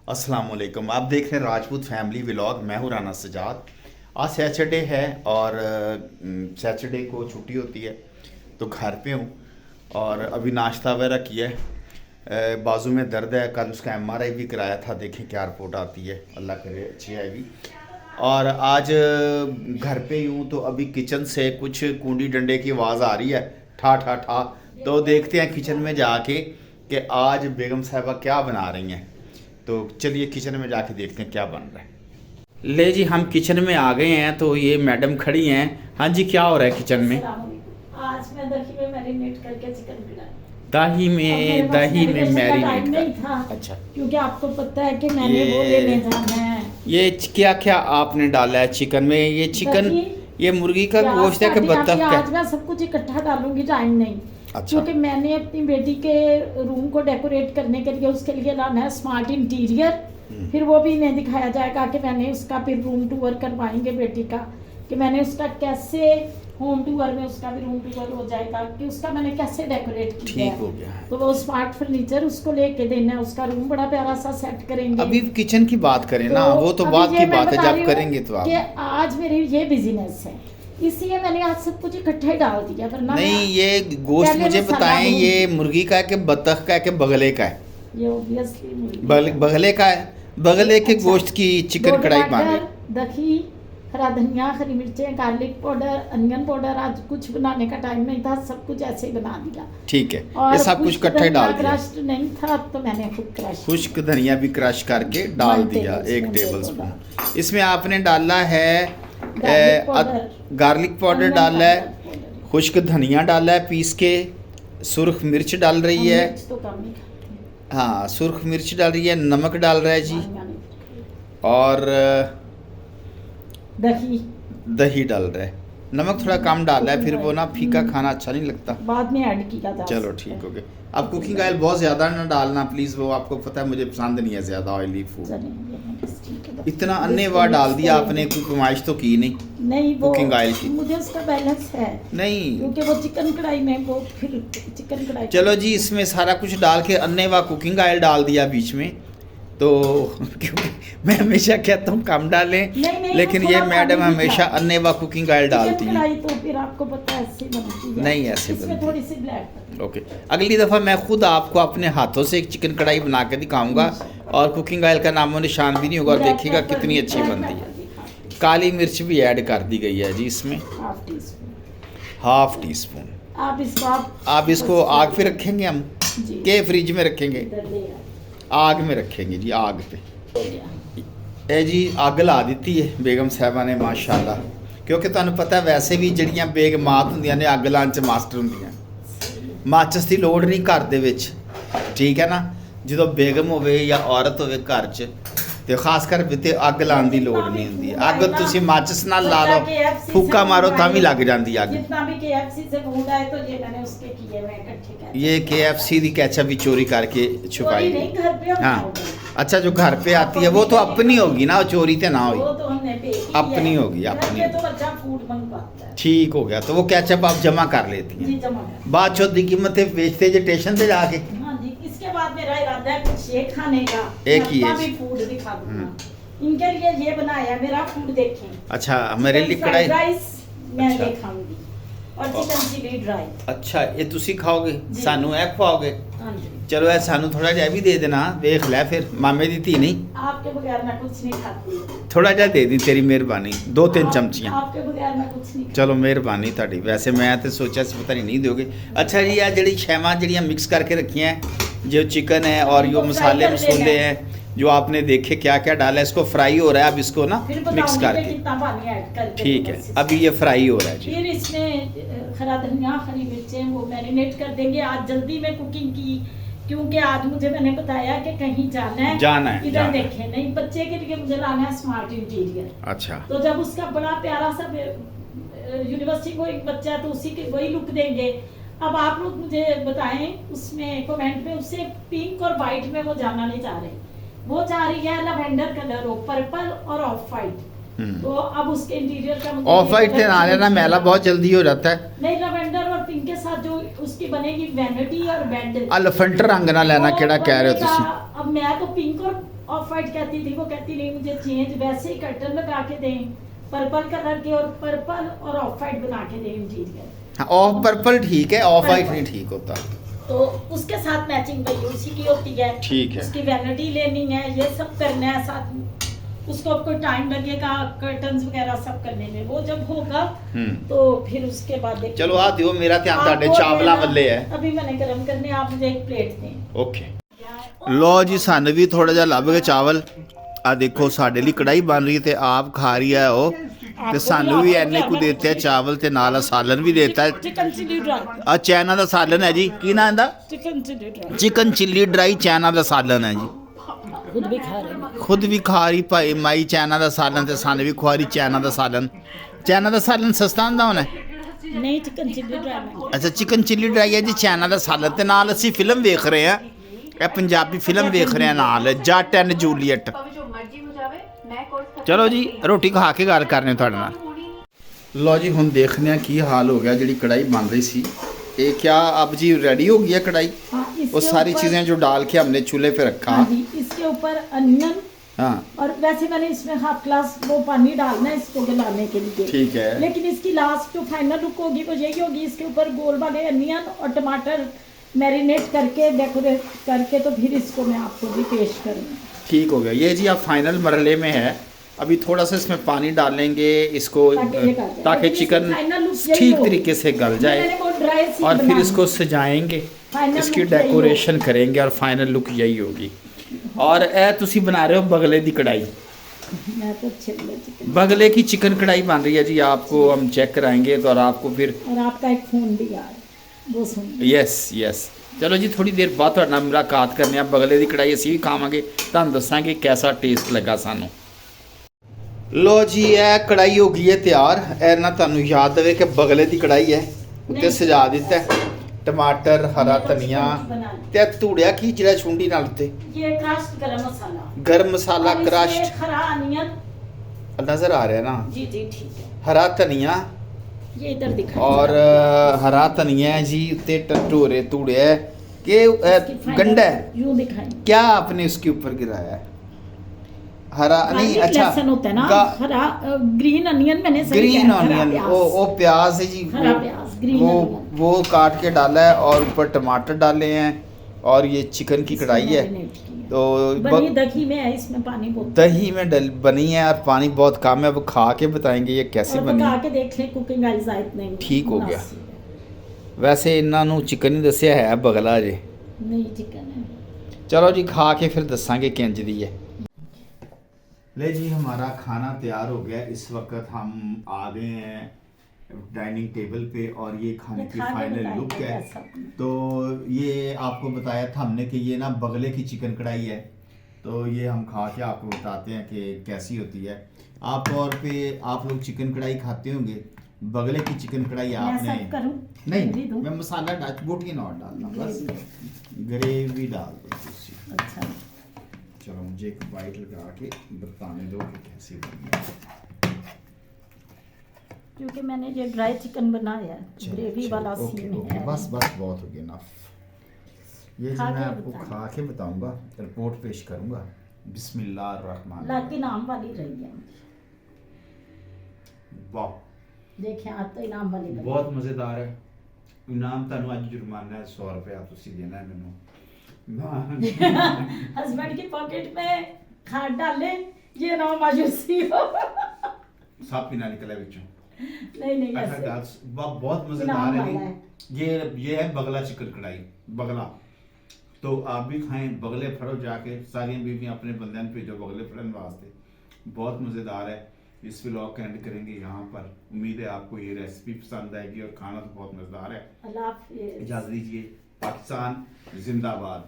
अस्सलाम वालेकुम। आप देख रहे हैं राजपूत फैमिली व्लॉग। मैं हूं राना सजाद। आज सैटरडे है और सैटरडे को छुट्टी होती है तो घर पे हूं और अभी नाश्ता वगैरह किया है। बाजू में दर्द है, कल उसका एमआरआई भी कराया था, देखें क्या रिपोर्ट आती है, अल्लाह करे अच्छी आएगी। और आज घर पे ही हूँ तो अभी किचन से कुछ कूंडी डंडे की आवाज़ आ रही है, ठा ठा ठा। तो देखते हैं किचन में जाके कि आज बेगम साहिबा क्या बना रही हैं। तो चलिए किचन में जाके देखते हैं क्या बन रहा है। ले जी, हम किचन में आ गए हैं तो ये मैडम खड़ी हैं। हाँ जी, क्या हो रहा है किचन में? आज मैं दही में मैरिनेट करके चिकन बनाया। दही में मैरिनेट नहीं था, अच्छा, क्योंकि आपको पता है कि मैंने वो लेने जाना है। ये क्या क्या आपने डाला है चिकन में? ये चिकन, ये मुर्गी का गोश्त है कि बत्तख का? आज मैं सब कुछ इकट्ठा डालूंगी, टाइम नहीं। अच्छा। क्योंकि मैंने अपनी बेटी के रूम को डेकोरेट करने के लिए उसके लिए लाना है स्मार्ट इंटीरियर। फिर वो भी इन्हें दिखाया जाएगा कि मैंने उसका फिर रूम टूर करवाएंगे बेटी का, कि मैंने उसका कैसे होम टूर में उसका भी रूम टूर हो जाएगा कि उसका मैंने कैसे डेकोरेट किया। ठीक हो गया है। तो वो स्मार्ट फर्नीचर उसको लेके देना है, उसका रूम बड़ा प्यारा सा सेट करेंगे। अभी किचन की बात करें ना, वो तो बाद की बात है, जब करेंगे तो आप। कि आज मेरी ये बिजनेस है, इसलिए मैंने आज सब कुछ इकट्ठा ही डाल दिया। वरना नहीं, ये गोश्त मुझे बताएं, ये मुर्गी का है कि बत्तख का है कि बगले का है? ये ऑब्वियसली बगले का है। बगले के गोश्त की चिकन कढ़ाई मांगे। दही, हरा धनिया, हरी मिर्चें, गार्लिक पाउडर, अनियन पाउडर। आज कुछ बनाने का टाइम नहीं था, सब कुछ ऐसे ही बना दिया। ठीक है, और ये सब कुछ इकट्ठा ही डाल दिया। क्रश नहीं था तो मैंने खुद क्रश, खुश्क धनिया भी क्रश करके डाल दिया, 1 टेबल स्पून। इसमें आपने डाला है गार्लिक पाउडर डाला है, खुश्क धनिया डाला है पीस के, सुर्ख मिर्च डाल रही है। तो कम ही खाते हाँ, सुर्ख मिर्च डाल रही है, नमक डाल रहा है जी, हैं। और दही डाल रहा है। नमक थोड़ा कम डाला है, फिर वो ना फीका खाना अच्छा नहीं लगता। बाद में ऐड किया था। चलो ठीक हो गया। अब कुकिंग ऑयल बहुत ज़्यादा ना डालना प्लीज़, वो आपको पता है मुझे पसंद नहीं है ज़्यादा ऑयली फूड। इतना अन्नेवाह डाल दिया आपने, कोई कमाइश तो की नहीं वो कुकिंग ऑयल की। मुझे उसका बैलेंस है नहीं, क्योंकि वो चिकन कढ़ाई में, वो फिर चिकन कढ़ाई। चलो जी, इसमें सारा कुछ डाल के अन्नेवाह कुकिंग ऑयल डाल दिया बीच में। तो क्योंकि मैं हमेशा कहता हूँ कम डालें, लेकिन ये मैडम हमेशा अन्नेवाह कुकिंग ऑयल डालती है। तो फिर आपको पता है ऐसे बनती है। नहीं, ऐसे बनती थोड़ी सी ब्लैक। ओके, अगली दफ़ा मैं खुद आपको अपने हाथों से एक चिकन कढ़ाई बना के दिखाऊंगा और कुकिंग ऑयल का नामो निशान भी नहीं होगा, और देखिएगा कितनी अच्छी बनती है। काली मिर्च भी ऐड कर दी गई है जी इसमें, हाफ टी स्पून। आप इसको आग पे रखेंगे हम के फ्रिज में रखेंगे? आग में रखेंगे जी, आग पे। ए जी, आग ला दी है बेगम साहबा ने माशाल्लाह, क्योंकि तुहानू पता है वैसे भी जड़ियाँ बेगमात होंदियां ने अग लाने च मास्टर होंदियां। माचिस की लोड़ नहीं घर दे विच, ठीक है ना। जो बेगम होवे या औरत होवे घर च, तो खास कर ते अग लाने की लोड़ नहीं होंदी। अग तुसीं माचिस नाल ला लो, फूका मारो तां भी लग जाती अग। ये KFC की कैचअप भी चोरी करके छुपाई। हाँ, अच्छा, जो घर पे आती है वो तो अपनी होगी ना, चोरी तो ना हुई, अपनी होगी, अपनी। ठीक हो गया, तो वो कैचअप आप जमा कर लेती हैं, बाद चौथ की कीमत बेचते जे स्टेशन से जाके। इसके बाद मेरा इरादा है कुछ शेक खाने का, एक ही है भी फूड दिखा दूंगा इनके लिए। ये बनाया मेरा फूड, देखें। अच्छा, मेरे लिए कढ़ाई राइस मैं अच्छा। दिखाऊंगी, और चिकन चिली ड्राई। अच्छा, ये तुसी खाओगे, सानू ए खवाओगे? हाँ जी। चलो ए सानू थोड़ा जिहा भी दे देना, देख ले फिर, मामे दी धी नहीं, आपके बगैर मैं कुछ नहीं खाती। थोड़ा जिहा दे दी, तेरी मेहरबानी, 2-3 चमचियाँ। आपके बगैर मैं कुछ नहीं। चलो मेहरबानी तुहाडी, वैसे मैं तो सोचा सी पता नहीं दोगे। अच्छा जी, आ जिहड़ी शैवां जिहड़ियां मिक्स करके रखी हैं, जो चिकन है और यो मसाले मसूले हैं जो आपने देखे क्या क्या डाला है, इसको फ्राई हो रहा है अब, इसको ना मिक्स करके। ठीक है, अभी ये फ्राई हो रहा है जी। फिर इसमें हरा धनिया, हरी मिर्चें वो मैरिनेट कर देंगे। आज जल्दी में कुकिंग की, क्योंकि आज मुझे मैंने बताया कि कहीं जाना है। इधर देखें, नहीं बच्चे के लिए मुझे लाना है स्मार्ट इंटीरियर। अच्छा, तो जब उसका बड़ा प्यारा सा यूनिवर्सिटी को एक बच्चा है तो उसी के वही लुक देंगे। अब आप लोग मुझे बताएं उसमें कमेंट में, उससे पिंक और वाइट में वो जाना नहीं चाह रहे, वो चाह रही है लैवेंडर कलर हो, पर्पल और ऑफ वाइट। तो अब उसके इंटीरियर का ऑफ वाइट से ना लेना, मैला बहुत जल्दी हो जाता है। नहीं, लैवेंडर और पिंक के साथ जो उसकी बनेगी वैनिटी और बेड, एलिफेंट रंग ना लेना, केड़ा कह रहे हो तुसी? अब मैं तो पिंक और ऑफ वाइट कहती थी, वो कहती नहीं मुझे चेंज वैसे ही कर्टन लगा के दें पर्पल कलर के और पर्पल और ऑफ वाइट बना के दें इंटीरियर। ऑफ पर्पल ठीक है, ऑफ वाइट नहीं ठीक होता। तो उसके साथ मैचिंग भाई उसी की होती है। ठीक है। उसकी वैनिटी लेनी है, ये सब करना है साथ में। उसको कोई टाइम लगेगा कर्टन्स वगैरह सब करने में, वो जब होगा तो फिर उसके बाद देखिए। चलो आ दियो, मेरा ध्यान ਤੁਹਾਡੇ आपको ਚਾਵਲਾਂ देना- ਵੱਲੇ ਹੈ। अभी मैंने गरम करने, आप मुझे एक प्लेट दें। ਓਕੇ ਲੋ ਜੀ, ਸਾਨੂੰ ਵੀ ਥੋੜਾ ਜਿਹਾ ਲੱਭ ਗਏ ਚਾਵਲ। ਆ ਦੇਖੋ ਸਾਡੇ ਲਈ ਕੜਾਈ ਬਣ ਰਹੀ ਤੇ ਆਪ ਖਾ ਰਹੀ ਹੈ ਉਹ, ਤੇ ਸਾਨੂੰ ਵੀ ਐਨੇ ਕੁ ਦਿੱਤੇ ਆ ਚਾਵਲ ਤੇ ਨਾਲ ਸਾਲਨ ਵੀ ਦਿੱਤਾ ਹੈ। चिकन चिल्ली ड्राई, ਆ ਚਾਈਨਾ ਦਾ ਸਾਲਨ ਹੈ ਜੀ, ਕੀ ਨਾਂ ਇਹਦਾ? Chicken chilli dry chicken chilli dry China ਦਾ ਸਾਲਨ ਹੈ ਜੀ। खुद भी खा रहे हैं। ਖੁਦ ਵੀ ਖਾ ਰਹੀ ਭਾਈ ਮਾਈ ਚਾਈਨਾ ਦਾ ਸਾਲਨ, ਤੇ ਸਾਨੂੰ ਵੀ ਖਵਾ ਰਹੀ ਚਾਈਨਾ ਦਾ ਸਾਲਨ। ਚਾਈਨਾ ਦਾ ਸਾਲਨ ਸਸਤਾ ਹੁੰਦਾ ਹੋਣਾ? नहीं, चिकन चिल्ली ड्राई में। ਅੱਛਾ ਚਿਕਨ ਚਿੱਲੀ ਡਰਾਈ ਹੈ ਜੀ, ਚਾਈਨਾ ਦਾ ਸਾਲਨ। ਤੇ ਨਾਲ ਅਸੀਂ ਫਿਲਮ ਵੇਖ ਰਹੇ ਹਾਂ, ਇਹ ਪੰਜਾਬੀ ਫਿਲਮ ਵੇਖ ਰਹੇ ਹਾਂ ਨਾਲ, ਜੱਟ ਐਂਡ ਜੂਲੀਅਟ। ਚਲੋ ਜੀ ਰੋਟੀ ਖਾ ਕੇ ਗੱਲ ਕਰਨੇ ਤੁਹਾਡੇ ਨਾਲ। ਲੋ ਜੀ ਹੁਣ ਦੇਖਦੇ ਹਾਂ ਕੀ ਹਾਲ ਹੋ ਗਿਆ। ਜਿਹੜੀ ਕੜਾਈ ਬਣ ਰਹੀ ਸੀ ये क्या अब जी रेडी हो गया कढ़ाई? हाँ, वो सारी चीजें जो डाल के हमने चूल्हे पे रखा। हाँ जी, इसके ऊपर अनियन, हाँ, और वैसे मैंने इसमें हाफ ग्लास वो पानी डालना है इसको गलाने के लिए। ठीक है। लेकिन इसकी लास्ट जो फाइनल लुक होगी वो यही होगी, इसके ऊपर गोल वाले अनियन और टमाटर मैरिनेट करके डेकोरेट करके, तो फिर इसको मैं आपको भी पेश करूँगी। ठीक हो गया ये जी, अब फाइनल मरहले में है। अभी थोड़ा सा इसमें पानी डालेंगे इसको, ताकि चिकन ठीक तरीके से गल जाए, और फिर इसको सजाएंगे, इसकी डेकोरेशन करेंगे, और फाइनल लुक यही होगी। और ए तुसी बना रहे हो बगले की कढ़ाई? मैं तो चिकन बगले की चिकन कढ़ाई बन रही है जी, आपको हम चेक कराएंगे तो, और आपको फिर और आपका एक फोन भी आ रहा है वो सुन। यस यस, चलो जी थोड़ी देर बाद तुहाडे नाल मुलाकात करने, बगले की कढ़ाई असीं भी खावांगे, तुहानूं दसांगे कैसा टेस्ट लगा सानूं। लो जी ਇਹ कढ़ाई हो गई है तैयार। ਇਹ ਨਾ ਤੁਹਾਨੂੰ याद रहे कि बगले की कढ़ाई है, उत्ते सजा दिता है टमाटर, हरा धनिया ते धूड़िया की जिहड़ा छुंडी नाल उत्ते ये क्रश्ड गरम मसाला, गरम मसाला और क्रश्ड इसमें हरा अनियन नजर आ रहा है ना? जी जी ठीक है। हरा धनिया ये इधर दिखा, और हरा धनिया है जी, उत्ते टटोरे धूड़े के गंढा है। यूं दिखाएं क्या आपने उसके ऊपर गिराया है? हरा नहीं, अच्छा लहसुन होता है ना, हरा ग्रीन अनियन, मैंने सही ग्रीन कहा, हरा ऑनियन, प्याज। वो प्याज है जी, हरा प्याज, ग्रीन वो ऑनियन। वो काट के डाला है, और ऊपर टमाटर डाले हैं, और ये चिकन की कढ़ाई है। मैरिनेट किया। तो बनी दही में है, इसमें पानी बहुत दही में बनी है, और पानी बहुत कम है। अब खा के बताएंगे ये कैसी और बनी पका है। के देख ले, कुकिंग वाइज इतने ठीक हो गया। मुनासिब है। वैसे इन्हों चिकन ही दसिया है, बगला जे। नहीं चिकन है। चलो जी खा के फिर दसांगे किंज दी है। ले जी हमारा खाना तैयार हो गया। इस वक्त हम आ गए हैं डाइनिंग टेबल पे, और ये खाने की फाइनल लुक है। तो ये आपको बताया था हमने कि ये ना बगले की चिकन कढ़ाई है, तो ये हम खा के आपको बताते हैं कि कैसी होती है। आप तौर पे आप लोग चिकन कढ़ाई खाते होंगे, बगले की चिकन कढ़ाई आपने नहीं, मैं मसाला बोटी नॉट डालना, बस ग्रेवी डाल दो। अच्छा चलो मुझे एक बाइट लगा के बताने दो कि कैसी बनी है, क्योंकि मैंने ये ड्राई चिकन बनाया है, ग्रेवी वाला सीन है। बस बस बहुत हो गया नफ। ये मैं आपको खा के बताऊंगा, रिपोर्ट पेश करूंगा। बिस्मिल्लाहिर्रहमान लाकी नाम वाली रही है। वाह, देखिए आज तो इनाम वाली बनी। बहुत मजेदार है। इनाम ਤੁਹਾਨੂੰ ਅੱਜ जुर्माना है 100 रुपया ਤੁਸੀਂ देना है ਮੈਨੂੰ। हस्बैंड की पॉकेट में खाद डाले, ये ना मायूसी हो। सब पीना निकला बिचों। नहीं ऐसे। बहुत मजेदार है ये है बगला चिकन कढ़ाई, बगला। तो आप भी खाएं, बगले फड़ो जाके, सारी बीवियां अपने बंदे भेजो बगले फड़न वास्ते। बहुत मजेदार है। इस व्लॉग का एंड करेंगे यहाँ पर। उम्मीद है आपको ये रेसिपी पसंद आएगी, और खाना तो बहुत मजेदार है। अल्लाह हाफिज़। इजाजत दीजिए। पाकिस्तान जिंदाबाद।